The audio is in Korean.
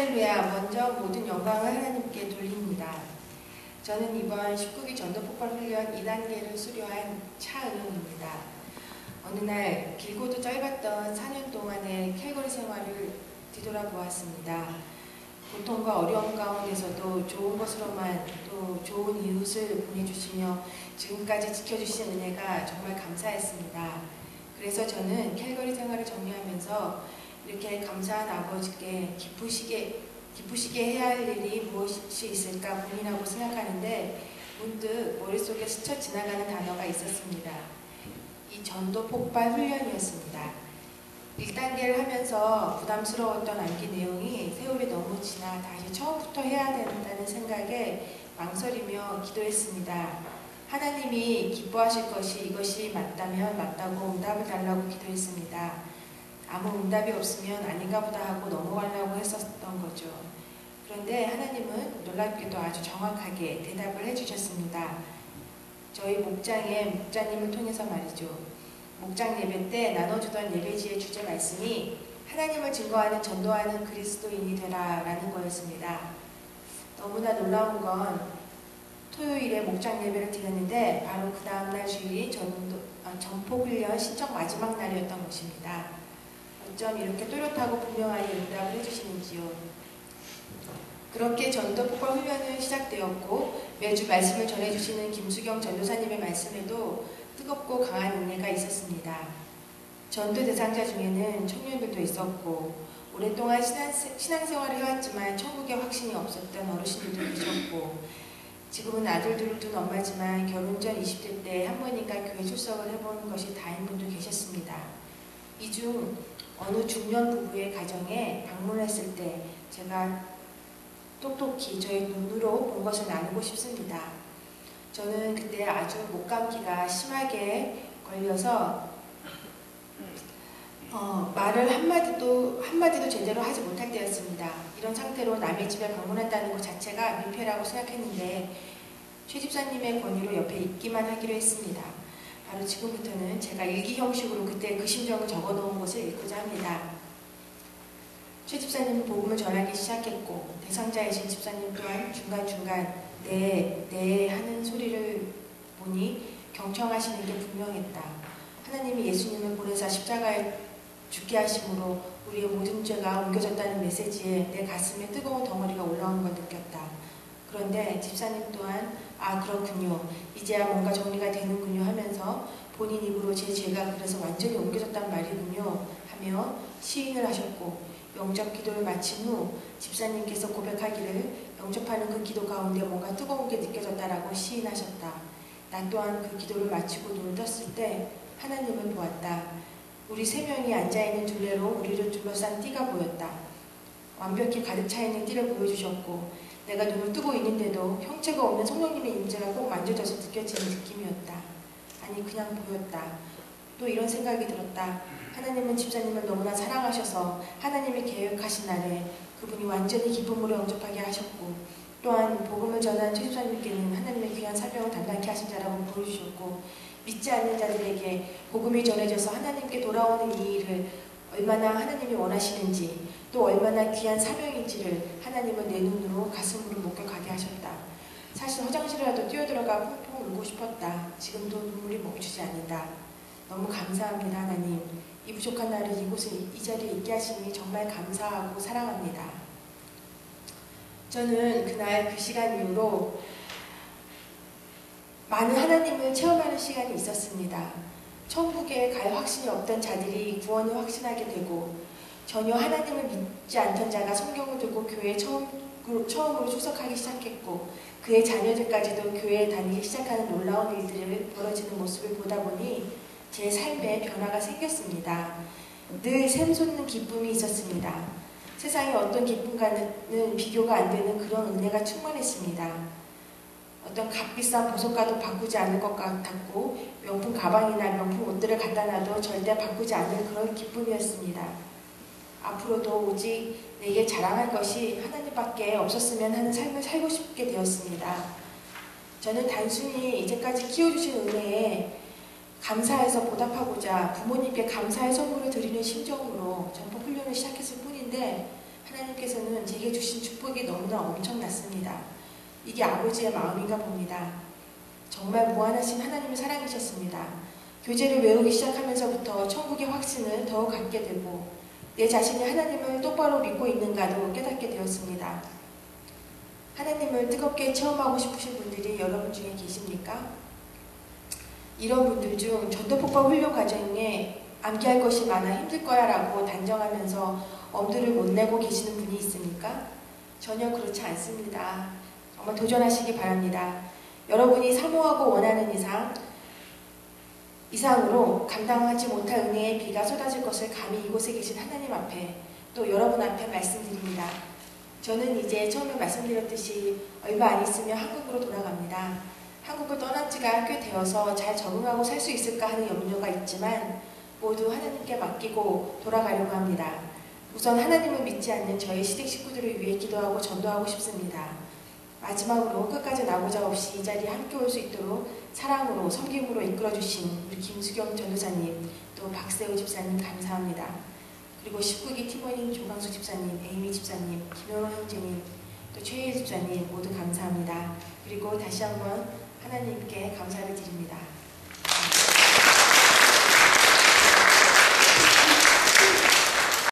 할렐루야. 먼저 모든 영광을 하나님께 돌립니다. 저는 이번 19기 전도폭발 훈련 2단계를 수료한 차은웅입니다. 어느 날 길고도 짧았던 4년 동안의 캘거리 생활을 뒤돌아보았습니다. 고통과 어려움 가운데서도 좋은 것으로만 또 좋은 이웃을 보내주시며 지금까지 지켜주신 은혜가 정말 감사했습니다. 그래서 저는 캘거리 생활을 정리하면서 이렇게 감사한 아버지께 기쁘시게 해야 할 일이 무엇이 있을까 고민하고 생각하는데 문득 머릿속에 스쳐 지나가는 단어가 있었습니다. 이 전도 폭발 훈련이었습니다. 1단계를 하면서 부담스러웠던 암기 내용이 세월이 너무 지나 다시 처음부터 해야 된다는 생각에 망설이며 기도했습니다. 하나님이 기뻐하실 것이 이것이 맞다면 맞다고 응답을 달라고 기도했습니다. 아무 응답이 없으면 아닌가 보다 하고 넘어가려고 했었던 거죠. 그런데 하나님은 놀랍게도 아주 정확하게 대답을 해주셨습니다. 저희 목장님을 통해서 말이죠. 목장 예배 때 나눠주던 예배지의 주제 말씀이 하나님을 증거하는 전도하는 그리스도인이 되라 라는 거였습니다. 너무나 놀라운 건 토요일에 목장 예배를 드렸는데 바로 그 다음날 주일이 전포훈련 신청 마지막 날이었던 것입니다. 어쩜 이렇게 또렷하고 분명하게 응답을 해주시는지요. 그렇게 전도 폭발 훈련은 시작되었고 매주 말씀을 전해주시는 김수경 전도사님의 말씀에도 뜨겁고 강한 은혜가 있었습니다. 전도 대상자 중에는 청년들도 있었고 오랫동안 신앙생활을 해왔지만 천국의 확신이 없었던 어르신들도 계셨고 지금은 아들들을 둔 엄마지만 결혼 전 20대 때 한번인가 교회 출석을 해본 것이 다인 분도 계셨습니다. 이 중 어느 중년 부부의 가정에 방문했을 때 제가 똑똑히 저의 눈으로 본 것을 나누고 싶습니다. 저는 그때 아주 목감기가 심하게 걸려서 말을 한마디도 제대로 하지 못할 때였습니다. 이런 상태로 남의 집에 방문한다는 것 자체가 민폐라고 생각했는데 최 집사님의 권유로 옆에 있기만 하기로 했습니다. 바로 지금부터는 제가 일기 형식으로 그때 그 심정을 적어놓은 것을 읽고자 합니다. 최 집사님은 복음을 전하기 시작했고 대상자이신 집사님 또한 중간중간 네 하는 소리를 보니 경청하시는 게 분명했다. 하나님이 예수님을 보내사 십자가에 죽게 하심으로 우리의 모든 죄가 옮겨졌다는 메시지에 내 가슴에 뜨거운 덩어리가 올라오는 걸 느꼈다. 그런데 집사님 또한 아 그렇군요. 이제야 뭔가 정리가 되는군요 하면서 본인 입으로 제 죄가 그래서 완전히 옮겨졌단 말이군요 하며 시인을 하셨고 영접 기도를 마친 후 집사님께서 고백하기를 영접하는 그 기도 가운데 뭔가 뜨거운 게 느껴졌다라고 시인하셨다. 난 또한 그 기도를 마치고 눈을 떴을 때 하나님을 보았다. 우리 세 명이 앉아있는 둘레로 우리를 둘러싼 띠가 보였다. 완벽히 가득 차있는 띠를 보여주셨고 내가 눈을 뜨고 있는데도 형체가 없는 성령님의 임재가 꼭 만져져서 느껴지는 느낌이었다. 아니 그냥 보였다. 또 이런 생각이 들었다. 하나님은 집사님을 너무나 사랑하셔서 하나님이 계획하신 날에 그분이 완전히 기쁨으로 영접하게 하셨고 또한 복음을 전한 최 집사님께는 하나님의 귀한 사명을 담당케 하신 자라고 보여주셨고 믿지 않는 자들에게 복음이 전해져서 하나님께 돌아오는 이 일을 얼마나 하나님이 원하시는지 또 얼마나 귀한 사명인지를 하나님은 내 눈으로 가슴으로 목격하게 하셨다. 사실 화장실이라도 뛰어들어가 펑펑 울고 싶었다. 지금도 눈물이 멈추지 않는다. 너무 감사합니다 하나님. 이 부족한 나를 이곳에 이 자리에 있게 하시니 정말 감사하고 사랑합니다. 저는 그날 그 시간 이후로 많은 하나님을 체험하는 시간이 있었습니다. 천국에 갈 확신이 없던 자들이 구원을 확신하게 되고 전혀 하나님을 믿지 않던 자가 성경을 들고 교회에 처음으로 출석하기 시작했고 그의 자녀들까지도 교회에 다니기 시작하는 놀라운 일들을 벌어지는 모습을 보다 보니 제 삶에 변화가 생겼습니다. 늘 샘솟는 기쁨이 있었습니다. 세상의 어떤 기쁨과는 비교가 안 되는 그런 은혜가 충만했습니다. 어떤 값비싼 보석과도 바꾸지 않을 것 같았고 명품 가방이나 명품 옷들을 갖다 놔도 절대 바꾸지 않을 그런 기쁨이었습니다. 앞으로도 오직 내게 자랑할 것이 하나님밖에 없었으면 하는 삶을 살고 싶게 되었습니다. 저는 단순히 이제까지 키워주신 은혜에 감사해서 보답하고자 부모님께 감사의 선물을 드리는 심정으로 전폭 훈련을 시작했을 뿐인데 하나님께서는 제게 주신 축복이 너무나 엄청났습니다. 이게 아버지의 마음인가 봅니다. 정말 무한하신 하나님의 사랑이셨습니다. 교재를 외우기 시작하면서부터 천국의 확신을 더욱 갖게 되고 내 자신이 하나님을 똑바로 믿고 있는가도 깨닫게 되었습니다. 하나님을 뜨겁게 체험하고 싶으신 분들이 여러분 중에 계십니까? 이런 분들 중 전도폭발 훈련 과정에 암기할 것이 많아 힘들 거야 라고 단정하면서 엄두를 못 내고 계시는 분이 있습니까? 전혀 그렇지 않습니다. 정말 도전하시기 바랍니다. 여러분이 사모하고 원하는 이상으로 감당하지 못할 은혜의 비가 쏟아질 것을 감히 이곳에 계신 하나님 앞에 또 여러분 앞에 말씀드립니다. 저는 이제 처음에 말씀드렸듯이 얼마 안 있으면 한국으로 돌아갑니다. 한국을 떠난 지가 꽤 되어서 잘 적응하고 살 수 있을까 하는 염려가 있지만 모두 하나님께 맡기고 돌아가려고 합니다. 우선 하나님을 믿지 않는 저희 시댁 식구들을 위해 기도하고 전도하고 싶습니다. 마지막으로 끝까지 나보자 없이 이 자리에 함께 올 수 있도록 사랑으로 섬김으로 이끌어주신 우리 김수경 전도사님, 또 박세우 집사님 감사합니다. 그리고 19기 팀원인 조강수 집사님, 에이미 집사님, 김효로 형제님, 또 최혜 집사님 모두 감사합니다. 그리고 다시 한번 하나님께 감사를 드립니다.